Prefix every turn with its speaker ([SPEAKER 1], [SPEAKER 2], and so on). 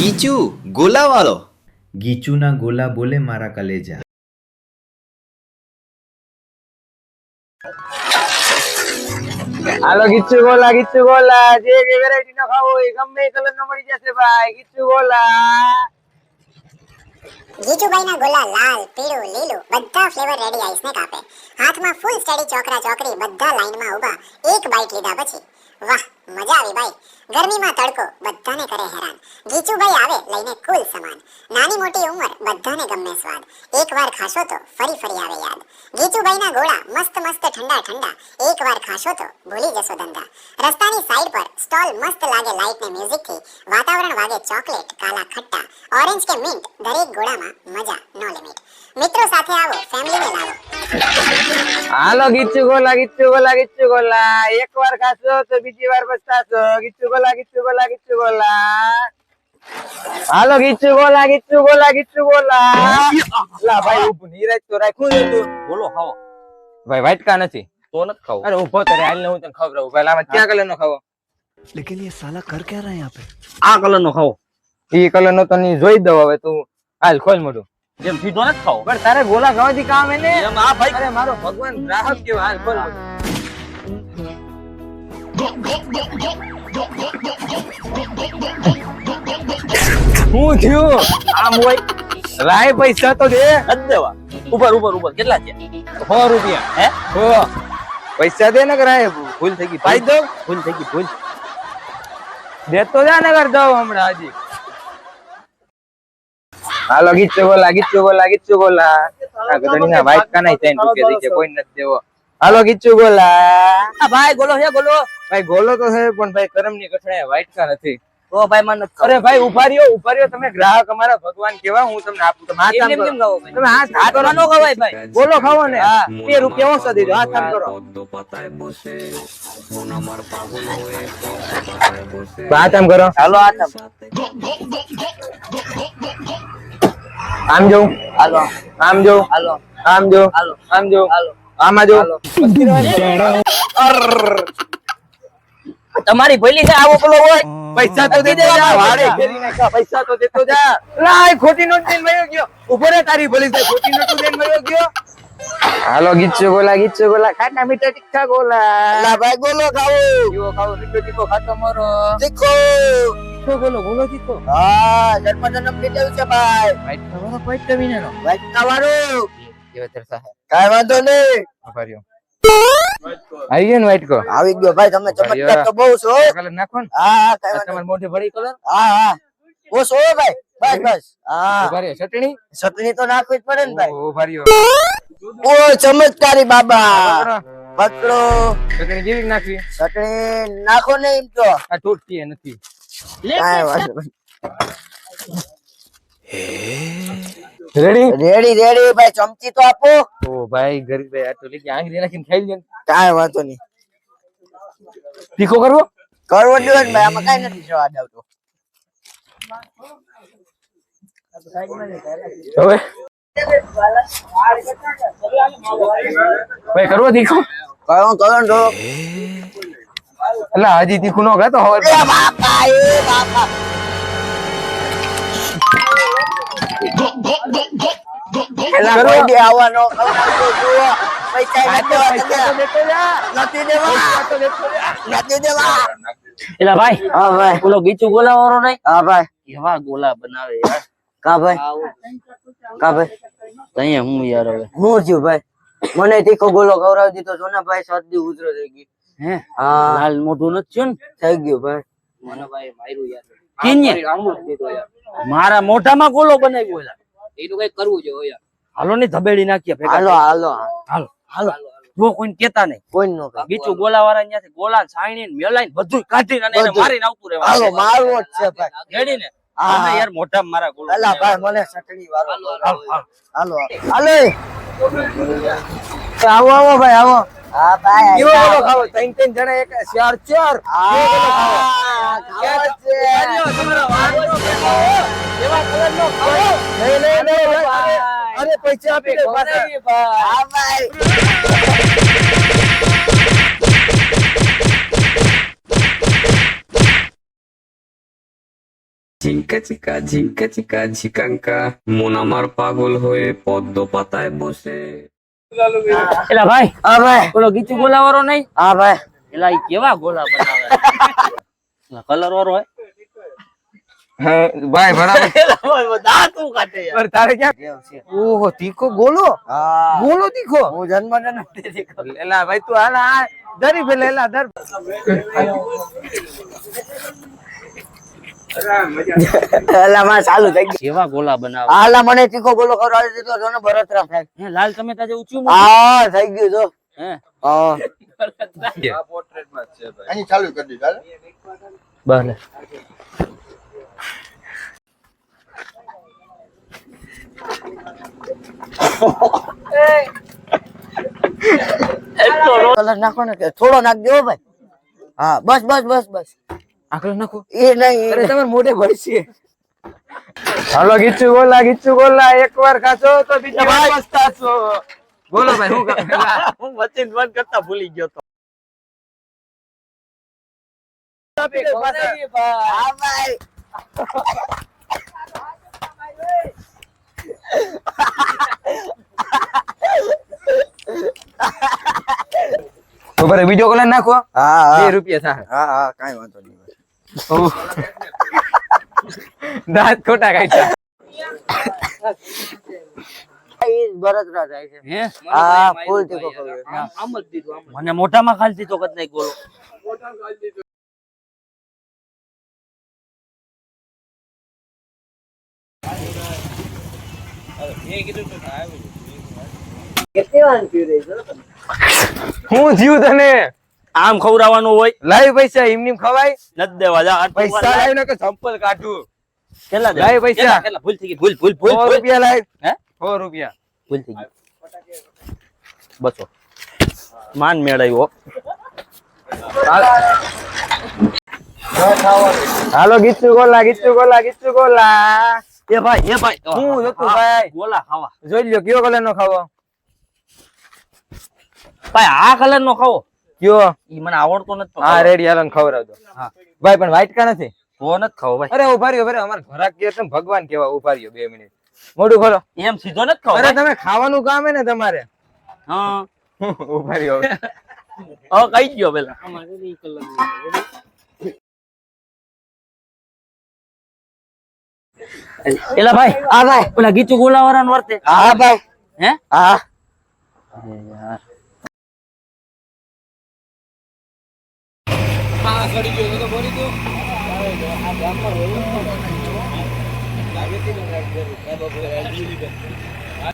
[SPEAKER 1] ગીચુ ગોલાવાળો.
[SPEAKER 2] ગીચુના ગોલા બોલે મારા કલેજા.
[SPEAKER 3] હાલો ગીચુ ગોલા જે કે વેરાયટી નો ખાવો હોય ગમે એ કલર નો મળી જશે ભાઈ. ગીચુ ગોલા
[SPEAKER 4] ગીચુભાઈના ગોલા લાલ પીળું લીલું બધા ફ્લેવર રેડી આઈસને કાપે. હાથમાં ફૂલ સ્ટડી ચોકરા ચોકરી બધા લાઈનમાં ઊભા એક બાઈટ લીધા પછી વાહ મજા આવી ભાઈ. ગરમીમાં તડકો બધાને કરે હેરાન. ગીચુભાઈ આવે લઈને કુલ સામાન. નાની મોટી ઉંમર બધાને ગમે સ્વાદ. એકવાર ખાશો તો ફરી ફરી આવે યાદ. ગીચુભાઈના ગોળા મસ્ત મસ્ત ઠંડા ઠંડા એકવાર ખાશો તો ભૂલી જશો ધંધા. રસ્તાની સાઈડ પર સ્ટોલ મસ્ત લાગે લાઈટ ને મ્યુઝિક થી. વાતાવરણ વાગે ચોકલેટ કાલા ખટ્ટા ઓરેન્જ કે મિન્ટ દરેક ગોળામાં મજા નો લિમિટ. મિત્રો સાથે આવો ફેમિલીને લાવો.
[SPEAKER 3] હાલો ગીચુ ગોલા એકવાર ખાશો તો બીજી વાર પછતાશો. ગીચુ ગોલા હાલો ગીચુ ગોલા લા ભાઈ ઊભું નીરજ તો રાખું ને તું બોલો ખાવો ભાઈ વાટકા નથી તો નથી ખાવો. અરે ઊભો તારે હાલ ને હું તને ખવડાવું ભાઈ. આમાં ક્યાં કલર નો ખાવો?
[SPEAKER 5] लेकिन ये साला कर क्या रहा है यहाँ पे?
[SPEAKER 3] આ કલર નો ખાવો. ઈ કલર નો તને જોઈ દઉં હવે તું હાલ ખોલ મોઢું. જેમ સીધો નથી ખાવો પણ તારે ગોલા ખાવાથી કામ એને એમ આ ભાઈ. અરે મારો ભગવાન ગ્રાહક કેવો. હાલ ખોલ મોઢું. હું થયું આમ હોય રાય પૈસા તો દે નથી દેવા. ઉપર કેટલા છે? 100 રૂપિયા. હે હો પૈસા દે ને રાય. ભૂલ થઈ ગઈ ભાઈ. દો ભૂલ થઈ ગઈ ભૂલ દેતો જા ને કર દઉં હમણાં હજી. હાલો ગીચુ ગોલા આ ગધડીના વાઈટ કાનાઈ 3 રૂપિયા દઈ છે કોઈ નથી દેવો. હાલો ગીચુ ગોલા. આ ભાઈ ગોલો છે ગોલો. ભાઈ ગોલો તો છે પણ ભાઈ કરમની કઠણાએ વાઈટ કા નથી. તો ભાઈ મને અરે ભાઈ ઉભા રહ્યો તમે ગ્રાહક અમારા ભગવાન કેવા. હું તમને આપું તમે હાથ આમ કરો. તમે હાથ કરો નો ખવાય ભાઈ. ગોલો ખાવો ને 2 રૂપિયા ઓછા દેજો. હાથ આમ કરો. હાથ આમ કરો. હાલો હાથ આમ જો. હાલો આમ જો. હાલો આમ જો. હાલો આમ જો. હાલો આમાં જો. તમારી ભઈલી છે આવો પેલો હોય. પૈસા તો દે જા. વાડે ઘેરી નાખા. પૈસા તો દેતો જા. લાય ખોટી નોટ દઈને મયો ગયો. ઉભો રે તારી ભલી છે ખોટી નોટ દઈને મયો ગયો. હાલો ગીચુ ગોલા ખાટા મીઠા તીખા ગોલા. લા ભાઈ ગોલો ખાવો. જો ખાવો મીઠો તીખો ખાતો મારો. તીખો ગોલો તીખો. હા જન્મ લીધેલું છે ભાઈ. વાઈટ ખાવાનો વાઈટ કમીનો. વાઈટ ખાવાનો. કેવા તરસા હે. કાઈ વાંધો નહીં. આભારીઓ. આવી ગયો ને વાઈટ કો. આવી ગયો ભાઈ. તમે ચમત્કાર તો બહુ છો. કલર નાખો ને. હા તમાર મોઢે ભરી કલર. હા બસ ઓ ભાઈ. બસ હા ઉભારીઓ. ચટણી તો નાખવી જ પડે ને ભાઈ. ઉભારીઓ. ઓ ચમત્કારી બાબા. પકડો. ચટણી કેવી નાખવી? ચટણી નાખો ને એમ તો. આ તૂટતી નથી. કાઈ વાંધો નહીં. રેડી ભાઈ. ચમચી તો આપો. ઓ ભાઈ ગરીબ ભાઈ આ તો લીધી આંગળી નાખીને ખાઈ લે. કાઈ વાંધો નહીં. તીખો કરવો દો ને ભાઈ. આમાં કાઈ નથી સ્વાદ આવતો. હવે ભાઈ કરવો તીખો. કરો દો. એટલે હજી તીખું નો ખાતો હવે. બાપા એલા કોઈ દે આવવાનો. પૈસા નથી દેવા. એલા ભાઈ. હા ભાઈ બોલો ગીચુ ગોલા વાળો નહીં? હા ભાઈ. કેવા ગોલા બનાવે યાર. કા ભાઈ તઈએ હું યાર હવે હું થયું ભાઈ. મને તીખો ગોલો ખવડાવી દીધો છો ને ભાઈ. શરદી ઉધરો થઈ ગઈ. હે હા લાલ મોઢું નથી થયું ને? થઈ ગયું ભાઈ. મને ભાઈ માર્યું યાર. કિન્ને મારા મોઢામાં ગોલો બનાવ્યો યાર. એ તો કઈ કરવું જોઈએ યાર. હાલો ને ધબેડી નાખીએ. હાલો જો કોઈ કેતા નહીં. કોઈ નો ગીચુ ગોલા વાળા ન્યાથી ગોલા છાણીને મેલાઈને બધું કાઢીને અને એને મારીને આવતું રહેવા. હાલો મારવો જ છે ભાઈ. રેડી ને હા યાર મોઢામાં મારા ગોલા. અલા ભાઈ મને ચટણી વાળો. હાલો આવો ભાઈ આવો. હા ભાઈ કેવો ગોલો ખાવો? 3 જણા એક 4 ખાવો છે. તમારા વાળનો એવા કલર નો ખાવો. નહીં અરે પૈસા આપી દે ભાઈ. હા ભાઈ.
[SPEAKER 1] ঝিঙ্কা চিকা ঝিকাঙ্কা মন আমার পাগল হয়ে পদ্ম পাতায় বসে।
[SPEAKER 6] એલા ભાઈ
[SPEAKER 3] હા ભાઈ
[SPEAKER 6] પેલો ગીચુ ગોલાવાળો નહીં
[SPEAKER 3] હા ભાઈ
[SPEAKER 6] એલા ઈ કેવા ગોલા બનાવે કલર વાળો હોય
[SPEAKER 3] હા ભાઈ બરાબર
[SPEAKER 6] એલા દાંતું કાઢે યાર
[SPEAKER 3] પર તારે ક્યાં ઓહો તીખો ગોલો ગોલો તીખો હું જન્મ નથી એલા ભાઈ તું હાલ આ દરી પેલે એલા દર એલા માં ચાલુ થઈ ગયું
[SPEAKER 6] કેવા ગોલા બનાવે
[SPEAKER 3] હાલા મને તીખો ગોલો કરાવી દીધો જો ને બરતરા થાય
[SPEAKER 6] હે લાલ ટમેટા જે ઊંચું
[SPEAKER 3] હા થઈ ગયું જો
[SPEAKER 6] હે
[SPEAKER 3] હા
[SPEAKER 6] ભલે
[SPEAKER 3] કલર નાખો ને થોડો નાખજો હો ભાઈ હા બસ બસ બસ બસ આકલો નાખો એ નહીં અરે તમારે મોઢે ભરશે હાલો ગીચુ ગોલા એકવાર ખાશો તો બીજી વાર પસ્તાશો બોલો ભાઈ હું
[SPEAKER 6] હું મચીન બંધ કરતા ભૂલી ગયો તો
[SPEAKER 3] હા ભાઈ ઉપર વિડિયો કોલ નાખો હા 2 રૂપિયા થાય હા હા કાઈ વાંધો નહીં દાંત ખોટા કાઢ્યા બરતરા જાય છે
[SPEAKER 6] હે
[SPEAKER 3] હા ફૂલ તીખો ખબર
[SPEAKER 6] આમ જ દીધું મને મોઢામાં ખાલતી તો કદ નહીં ગોલો
[SPEAKER 3] હું જીવ તને
[SPEAKER 6] આમ ખવરાવાનું હોય
[SPEAKER 3] લાઈ પૈસા એમની ખવાય
[SPEAKER 6] નથી દેવા જા
[SPEAKER 3] પૈસા લાવીને કે ચંપલ કાઢું
[SPEAKER 6] કેટલા દે
[SPEAKER 3] લાય પૈસા.
[SPEAKER 6] કેટલા ભૂલ થઈ ગઈ ભૂલ
[SPEAKER 3] 100 રૂપિયા લાય
[SPEAKER 6] હે
[SPEAKER 3] 100 રૂપિયા
[SPEAKER 6] ભૂલ થઈ ગઈ બસો માન મેળાયો
[SPEAKER 3] હાલો ગીચુ ગોલા
[SPEAKER 6] એ ભાઈ
[SPEAKER 3] હું જોતું ભાઈ
[SPEAKER 6] ગોલા ખાવા
[SPEAKER 3] જોઈ લ્યો કયો કલર નો ખાવો
[SPEAKER 6] ભાઈ આ કલર નો ખાવો
[SPEAKER 3] કયો
[SPEAKER 6] ઈ મને આવડતો નથી
[SPEAKER 3] હા રેડી હાલો ને ખવડાવજો
[SPEAKER 6] હા.
[SPEAKER 3] ભાઈ પણ વાઈટ કા નથી
[SPEAKER 6] તો નથી ખાવો ભાઈ
[SPEAKER 3] અરે ઉભા રહ્યો અમાર ઘરાક કે તમે ભગવાન કેવા ઉભા રહ્યો 2 મિનિટ મોઢું ખોલો
[SPEAKER 6] એમ સીધો નથી ખાવો
[SPEAKER 3] અરે
[SPEAKER 6] ભાઈ.
[SPEAKER 3] તમે ખાવાનું કામ હે ને તમારે
[SPEAKER 6] હા
[SPEAKER 3] ઉભા રહ્યો
[SPEAKER 6] કઈ ગયો પેલા એલા ભાઈ
[SPEAKER 3] હા ભાઈ
[SPEAKER 6] પેલા ગીચુ ગોલાવાળાને વર્તે
[SPEAKER 3] હા ભાઈ
[SPEAKER 6] હે
[SPEAKER 3] હા
[SPEAKER 6] યાર
[SPEAKER 3] લાગે